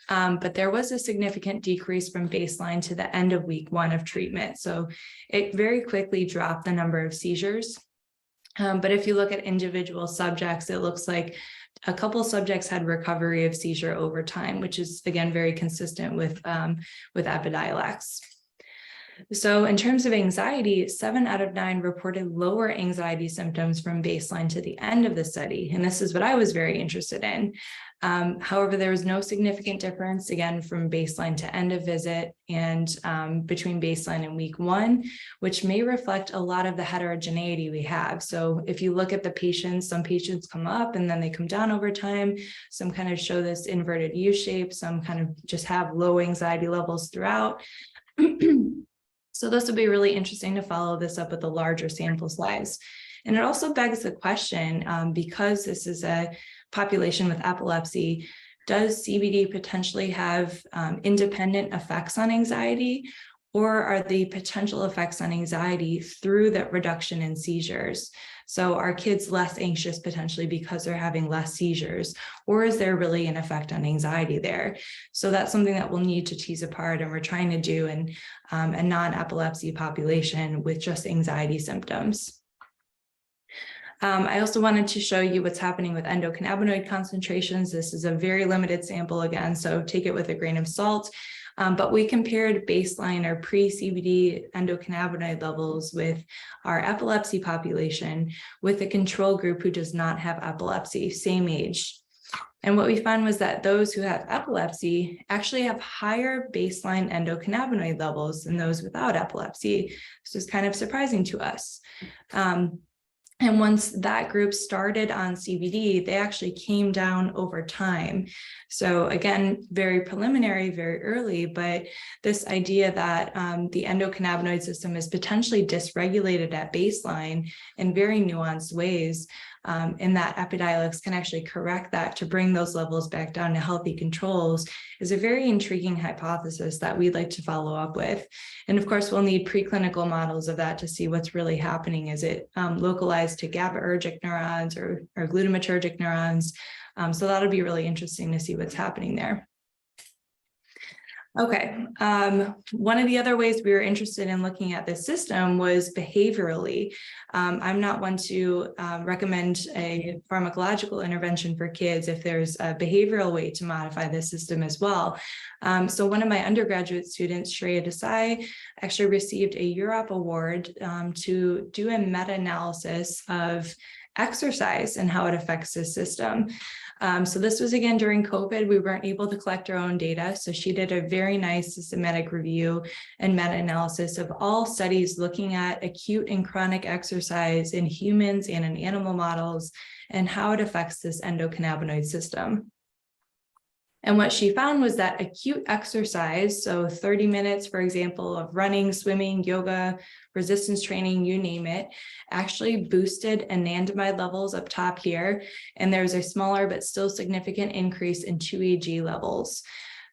B: But there was a significant decrease from baseline to the end of week 1 of treatment. So it very quickly dropped the number of seizures. But if you look at individual subjects, it looks like a couple subjects had recovery of seizure over time, which is again very consistent with Epidiolex. So in terms of anxiety, 7 out of 9 reported lower anxiety symptoms from baseline to the end of the study. And this is what I was very interested in. However, there was no significant difference, again, from baseline to end of visit and between baseline and week 1, which may reflect a lot of the heterogeneity we have. So if you look at the patients, some patients come up and then they come down over time. Some kind of show this inverted U shape. Some kind of just have low anxiety levels throughout. So this will be really interesting to follow this up with a larger sample size. And it also begs the question, because this is a population with epilepsy, does CBD potentially have independent effects on anxiety, or are the potential effects on anxiety through that reduction in seizures? So are kids less anxious potentially because they're having less seizures, or is there really an effect on anxiety there? So that's something that we'll need to tease apart, and we're trying to do in a non-epilepsy population with just anxiety symptoms. I also wanted to show you what's happening with endocannabinoid concentrations. This is a very limited sample again, so take it with a grain of salt. But we compared baseline or pre-CBD endocannabinoid levels with our epilepsy population with a control group who does not have epilepsy, same age. And what we found was that those who have epilepsy actually have higher baseline endocannabinoid levels than those without epilepsy. This was kind of surprising to us. And once that group started on CBD, they actually came down over time. So again, very preliminary, very early, but this idea that the endocannabinoid system is potentially dysregulated at baseline in very nuanced ways, and that Epidiolex can actually correct that to bring those levels back down to healthy controls is a very intriguing hypothesis that we'd like to follow up with. And of course, we'll need preclinical models of that to see what's really happening. Is it localized to GABAergic neurons or glutamatergic neurons? So that'll be really interesting to see what's happening there. Okay, one of the other ways we were interested in looking at this system was behaviorally. I'm not one to recommend a pharmacological intervention for kids if there's a behavioral way to modify this system as well. So one of my undergraduate students, Shreya Desai, actually received a Europe Award to do a meta-analysis of exercise and how it affects the system. So this was again during COVID. We weren't able to collect our own data. So she did a very nice systematic review and meta-analysis of all studies looking at acute and chronic exercise in humans and in animal models and how it affects this endocannabinoid system. And what she found was that acute exercise, so 30 minutes, for example, of running, swimming, yoga, resistance training, you name it, actually boosted anandamide levels up top here. And there's a smaller but still significant increase in 2-AG levels.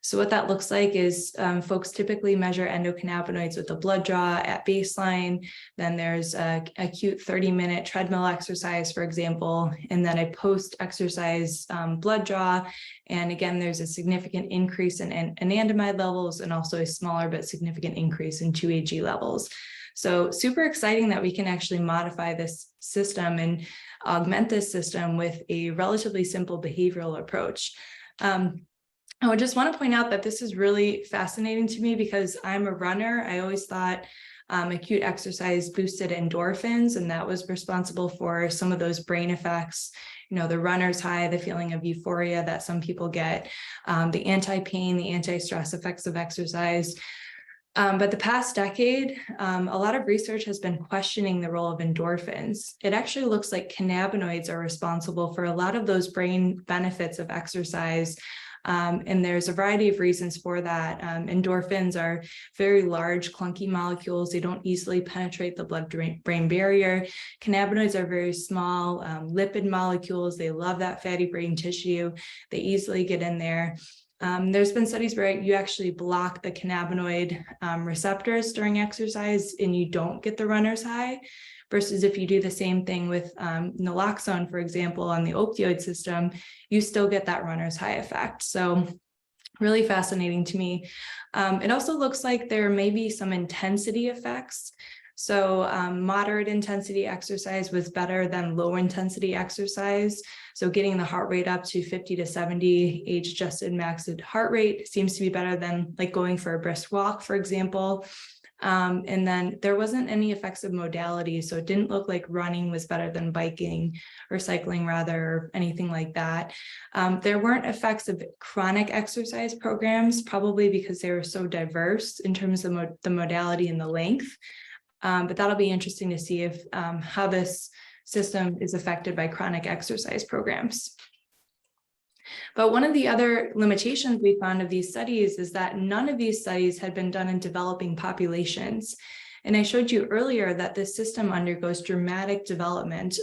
B: So what that looks like is folks typically measure endocannabinoids with a blood draw at baseline. Then there's a acute 30-minute treadmill exercise, for example, and then a post-exercise blood draw. And again, there's a significant increase in anandamide levels and also a smaller but significant increase in 2-AG levels. So super exciting that we can actually modify this system and augment this system with a relatively simple behavioral approach. I would just want to point out that this is really fascinating to me because I'm a runner. I always thought acute exercise boosted endorphins, and that was responsible for some of those brain effects, you know, the runner's high, the feeling of euphoria that some people get, the anti-pain, the anti-stress effects of exercise. But the past decade, a lot of research has been questioning the role of endorphins. It actually looks like cannabinoids are responsible for a lot of those brain benefits of exercise. And there's a variety of reasons for that. Endorphins are very large, clunky molecules. They don't easily penetrate the blood-brain barrier. Cannabinoids are very small lipid molecules. They love that fatty brain tissue. They easily get in there. There's been studies where you actually block the cannabinoid receptors during exercise and you don't get the runner's high, versus if you do the same thing with naloxone, for example, on the opioid system, you still get that runner's high effect. So really fascinating to me. It also looks like there may be some intensity effects. So moderate intensity exercise was better than low intensity exercise. So getting the heart rate up to 50 to 70 age-adjusted maxed heart rate seems to be better than like going for a brisk walk, for example. And then there wasn't any effects of modality. So it didn't look like running was better than biking or cycling rather, or anything like that. There weren't effects of chronic exercise programs, probably because they were so diverse in terms of the modality and the length. But that'll be interesting to see if how this system is affected by chronic exercise programs. But one of the other limitations we found of these studies is that none of these studies had been done in developing populations. And I showed you earlier that this system undergoes dramatic development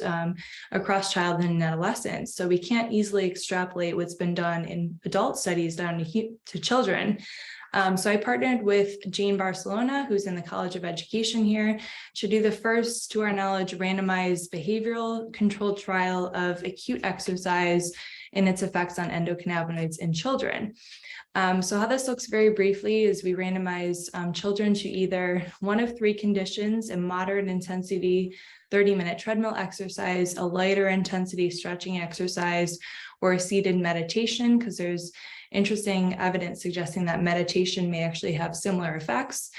B: across childhood and adolescence. So we can't easily extrapolate what's been done in adult studies down to children. So I partnered with Jane Barcelona, who's in the College of Education here, to do the first, to our knowledge, randomized behavioral controlled trial of acute exercise and its effects on endocannabinoids in children. So how this looks very briefly is we randomize children to either one of three conditions: a moderate intensity 30-minute treadmill exercise, a lighter intensity stretching exercise, or a seated meditation, because there's interesting evidence suggesting that meditation may actually have similar effects.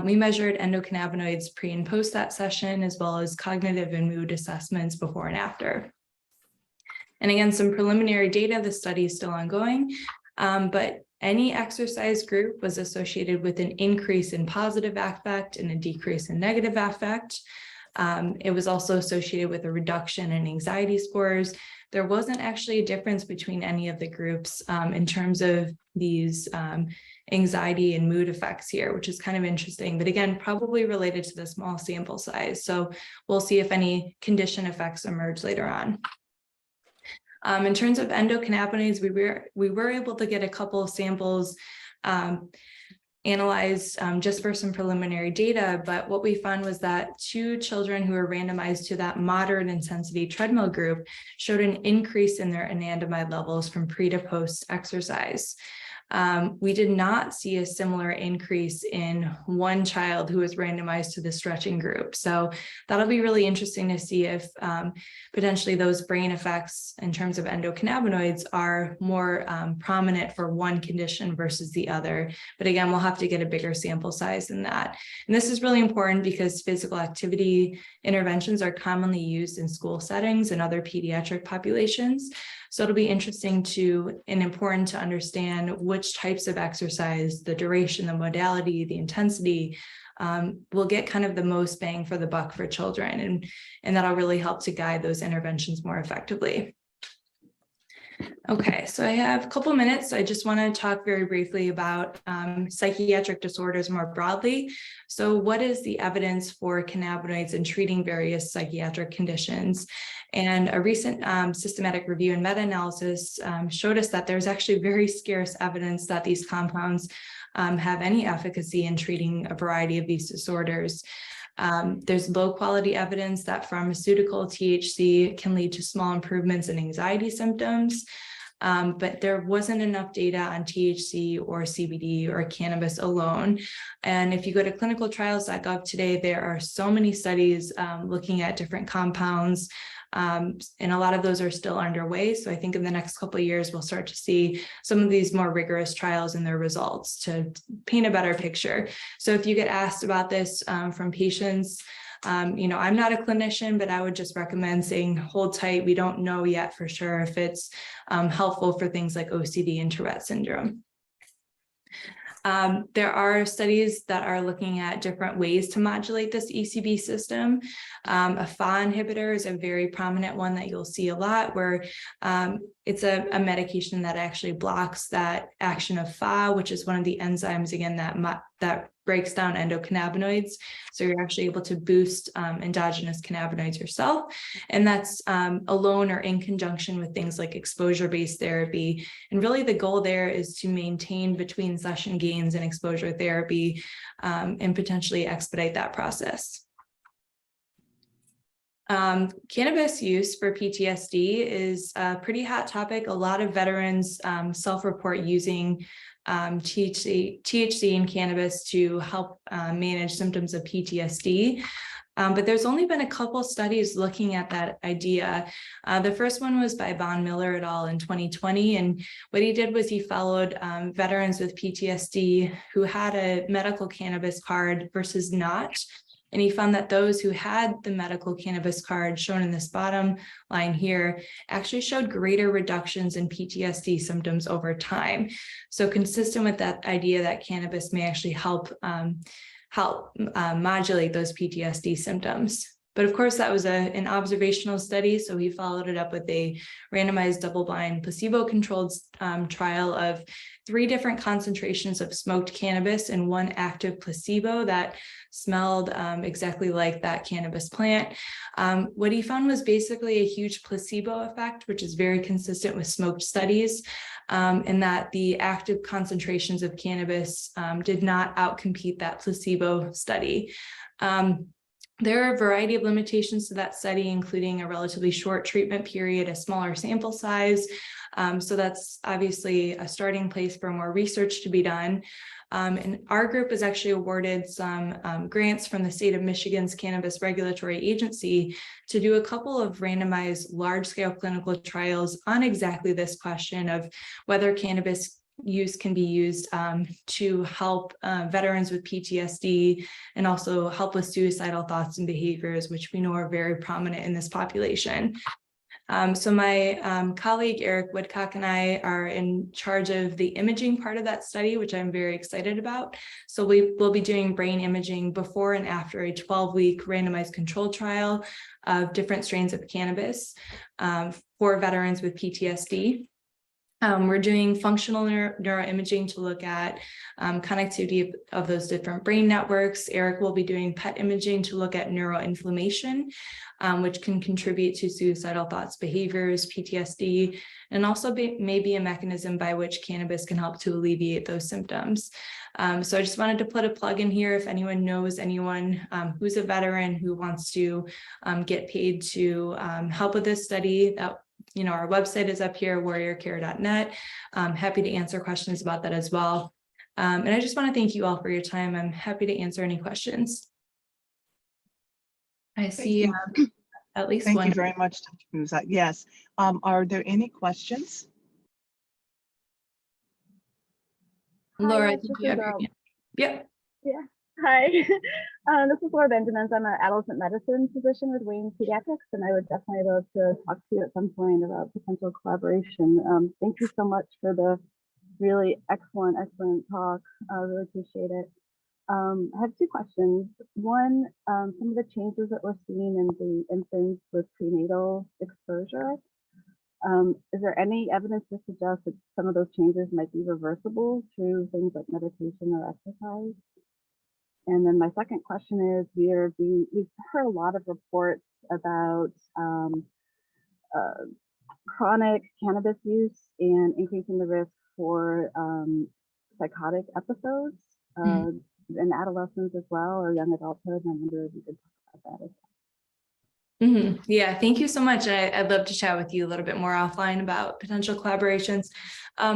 B: We measured endocannabinoids pre and post that session, as well as cognitive and mood assessments before and after. And again, some preliminary data, the study is still ongoing, but any exercise group was associated with an increase in positive affect and a decrease in negative affect. It was also associated with a reduction in anxiety scores. There wasn't actually a difference between any of the groups in terms of these anxiety and mood effects here, which is kind of interesting, but again, probably related to the small sample size. So we'll see if any condition effects emerge later on. In terms of endocannabinoids, we were able to get a couple of samples analyzed just for some preliminary data, but what we found was that 2 children who were randomized to that moderate intensity treadmill group showed an increase in their anandamide levels from pre to post exercise. We did not see a similar increase in one child who was randomized to the stretching group. So that'll be really interesting to see if potentially those brain effects in terms of endocannabinoids are more prominent for one condition versus the other. But again, we'll have to get a bigger sample size than that. And this is really important because physical activity interventions are commonly used in school settings and other pediatric populations. So it'll be interesting and important to understand which types of exercise, the duration, the modality, the intensity, will get kind of the most bang for the buck for children. And that'll really help to guide those interventions more effectively. Okay, so I have a couple minutes. I just want to talk very briefly about psychiatric disorders more broadly. So what is the evidence for cannabinoids in treating various psychiatric conditions? And a recent systematic review and meta-analysis showed us that there's actually very scarce evidence that these compounds have any efficacy in treating a variety of these disorders. There's low quality evidence that pharmaceutical THC can lead to small improvements in anxiety symptoms, but there wasn't enough data on THC or CBD or cannabis alone. And if you go to clinicaltrials.gov today, there are so many studies looking at different compounds, and a lot of those are still underway. So I think in the next couple of years, we'll start to see some of these more rigorous trials and their results to paint a better picture. So if you get asked about this from patients, I'm not a clinician, but I would just recommend saying, hold tight. We don't know yet for sure if it's helpful for things like OCD and Tourette syndrome. There are studies that are looking at different ways to modulate this ECB system. A FA inhibitor is a very prominent one that you'll see a lot, where it's a medication that actually blocks that action of FA, which is one of the enzymes, again, that breaks down endocannabinoids. So you're actually able to boost endogenous cannabinoids yourself. And that's alone or in conjunction with things like exposure-based therapy. And really the goal there is to maintain between session gains and exposure therapy and potentially expedite that process. Cannabis use for PTSD is a pretty hot topic. A lot of veterans self-report using THC and cannabis to help manage symptoms of PTSD. But there's only been a couple studies looking at that idea. The first one was by Von Miller et al. In 2020. And what he did was he followed veterans with PTSD who had a medical cannabis card versus not. And he found that those who had the medical cannabis card, shown in this bottom line here, actually showed greater reductions in PTSD symptoms over time. So consistent with that idea that cannabis may actually help modulate those PTSD symptoms. But of course, that was an observational study. So he followed it up with a randomized double-blind placebo-controlled trial of 3 different concentrations of smoked cannabis and 1 active placebo that smelled exactly like that cannabis plant. What he found was basically a huge placebo effect, which is very consistent with smoked studies, in that the active concentrations of cannabis did not outcompete that placebo study. There are a variety of limitations to that study, including a relatively short treatment period, a smaller sample size. So that's obviously a starting place for more research to be done. And our group is actually awarded some grants from the state of Michigan's Cannabis Regulatory Agency to do a couple of randomized large-scale clinical trials on exactly this question of whether cannabis use can be used to help veterans with PTSD and also help with suicidal thoughts and behaviors, which we know are very prominent in this population. So my colleague, Eric Woodcock, and I are in charge of the imaging part of that study, which I'm very excited about. So we will be doing brain imaging before and after a 12-week randomized controlled trial of different strains of cannabis for veterans with PTSD. We're doing functional neuroimaging to look at connectivity of those different brain networks. Eric will be doing PET imaging to look at neuroinflammation, which can contribute to suicidal thoughts, behaviors, PTSD, and also maybe a mechanism by which cannabis can help to alleviate those symptoms. So I just wanted to put a plug in here if anyone knows anyone who's a veteran who wants to get paid to help with this study. That, you know, our website is up here, warriorcare.net. I'm happy to answer questions about that as well. And I just want to thank you all for your time. I'm happy to answer any questions. I see at least
C: Thank
B: one.
C: you very much, Dr. Marusak. Yes. Are there any questions?
B: Laura,
D: Hi,
B: did
D: this
B: you have
D: is,
B: your hand? Yep.
D: yeah. Hi, this is Laura Benjamin. I'm an adolescent medicine physician with Wayne Pediatrics, and I would definitely love to talk to you at some point about potential collaboration. Thank you so much for the really excellent talk. I really appreciate it. I have two questions. One, some of the changes that we're seeing in the infants with prenatal exposure. Is there any evidence to suggest that some of those changes might be reversible through things like meditation or exercise? And then my second question is, we've heard a lot of reports about chronic cannabis use and increasing the risk for psychotic episodes in adolescents as well, or young adulthood. And I wonder if you could talk about that as well.
B: Yeah, thank you so much. I'd love to chat with you a little bit more offline about potential collaborations.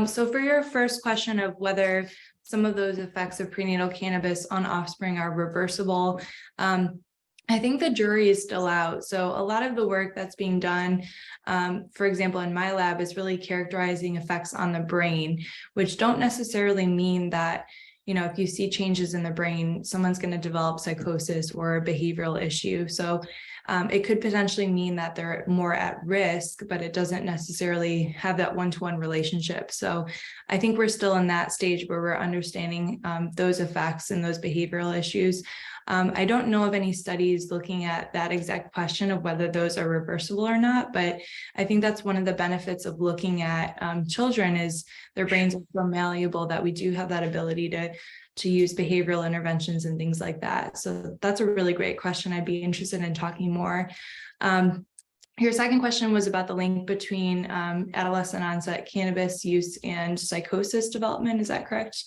B: So for your first question of whether some of those effects of prenatal cannabis on offspring are reversible, I think the jury is still out. So a lot of the work that's being done, for example, in my lab, is really characterizing effects on the brain, which don't necessarily mean that, you know, if you see changes in the brain, someone's going to develop psychosis or a behavioral issue. So it could potentially mean that they're more at risk, but it doesn't necessarily have that one-to-one relationship. So I think we're still in that stage where we're understanding those effects and those behavioral issues. I don't know of any studies looking at that exact question of whether those are reversible or not, but I think that's one of the benefits of looking at children is their brains are so malleable that we do have that ability to use behavioral interventions and things like that. So that's a really great question. I'd be interested in talking more. Your second question was about the link between adolescent onset cannabis use and psychosis development. Is that correct?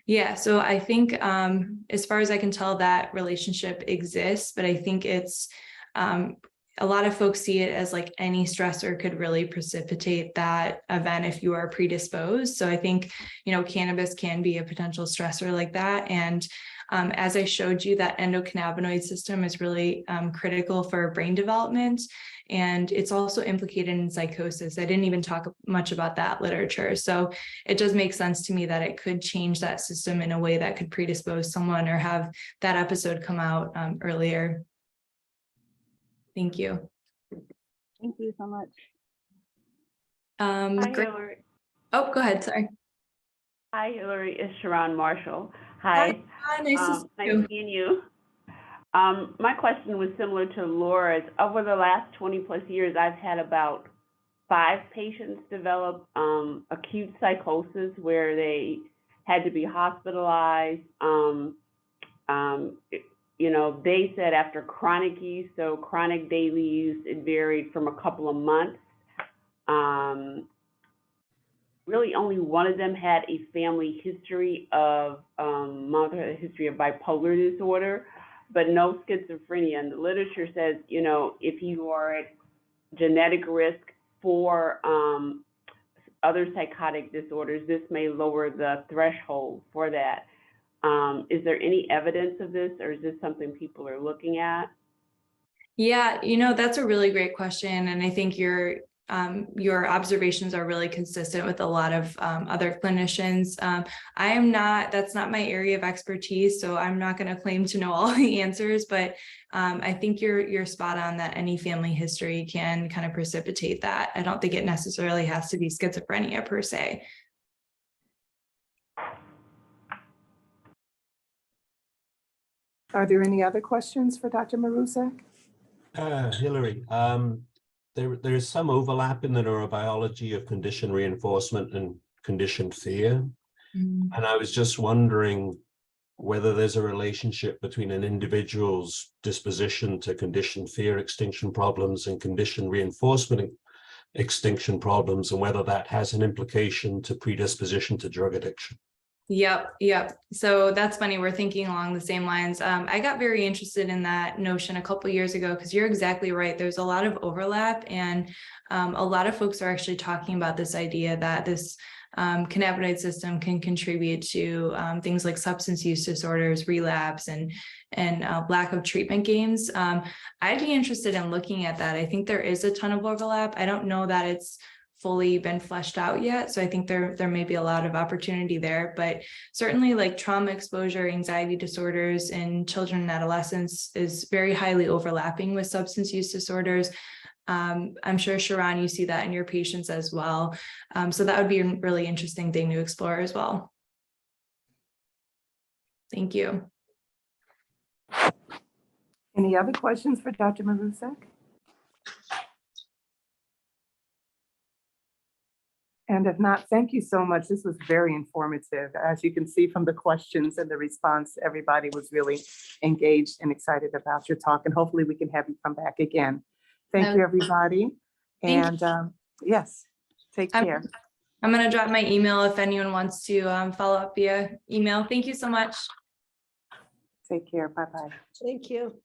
B: Yeah, so I think as far as I can tell, that relationship exists, but I think it's a lot of folks see it as like any stressor could really precipitate that event if you are predisposed. So I think, you know, cannabis can be a potential stressor like that. And as I showed you, that endocannabinoid system is really critical for brain development. And it's also implicated in psychosis. I didn't even talk much about that literature. So it does make sense to me that it could change that system in a way that could predispose someone or have that episode come out earlier. Thank you.
D: Thank you so much.
E: Hi,
B: Great.
E: Hilary.
B: Oh, go ahead. Sorry.
E: Hi, Hilary. It's Sharon Marshall. Hi.
B: Hi, nice to see
E: Nice
B: you.
E: seeing you. My question was similar to Laura's. Over the last 20 plus years, I've had about 5 patients develop acute psychosis where they had to be hospitalized. You know, they said after chronic use, so chronic daily use, it varied from a couple of months. Really only one of them had a family history of bipolar disorder, but no schizophrenia. And the literature says, you know, if you are at genetic risk for other psychotic disorders, this may lower the threshold for that. Is there any evidence of this, or is this something people are looking at?
B: Yeah, you know, that's a really great question. And I think your observations are really consistent with a lot of other clinicians. I am not, that's not my area of expertise, so I'm not going to claim to know all the answers, but I think you're spot on that any family history can kind of precipitate that. I don't think it necessarily has to be schizophrenia per se.
A: Are there any other questions for Dr. Marusak?
F: Hilary, there is some overlap in the neurobiology of condition reinforcement and condition fear. And I was just wondering whether there's a relationship between an individual's disposition to condition fear extinction problems and condition reinforcement extinction problems, and whether that has an implication to predisposition to drug addiction.
B: Yep. So that's funny. We're thinking along the same lines. I got very interested in that notion a couple of years ago, because you're exactly right. There's a lot of overlap, and a lot of folks are actually talking about this idea that this cannabinoid system can contribute to things like substance use disorders, relapse, and lack of treatment gains. I'd be interested in looking at that. I think there is a ton of overlap. I don't know that it's fully been fleshed out yet. So I think there may be a lot of opportunity there, but certainly like trauma exposure, anxiety disorders in children and adolescents is very highly overlapping with substance use disorders. I'm sure, Sharon, you see that in your patients as well. So that would be a really interesting thing to explore as well. Thank you.
A: Any other questions for Dr. Marusak? And if not, thank you so much. This was very informative. As you can see from the questions and the response, everybody was really engaged and excited about your talk. And hopefully we can have you come back again. Thank you, everybody.
B: Thank
A: And yes, take care.
B: I'm going to drop my email if anyone wants to follow up via email. Thank you so much.
A: Take care. Bye-bye.
G: Thank you.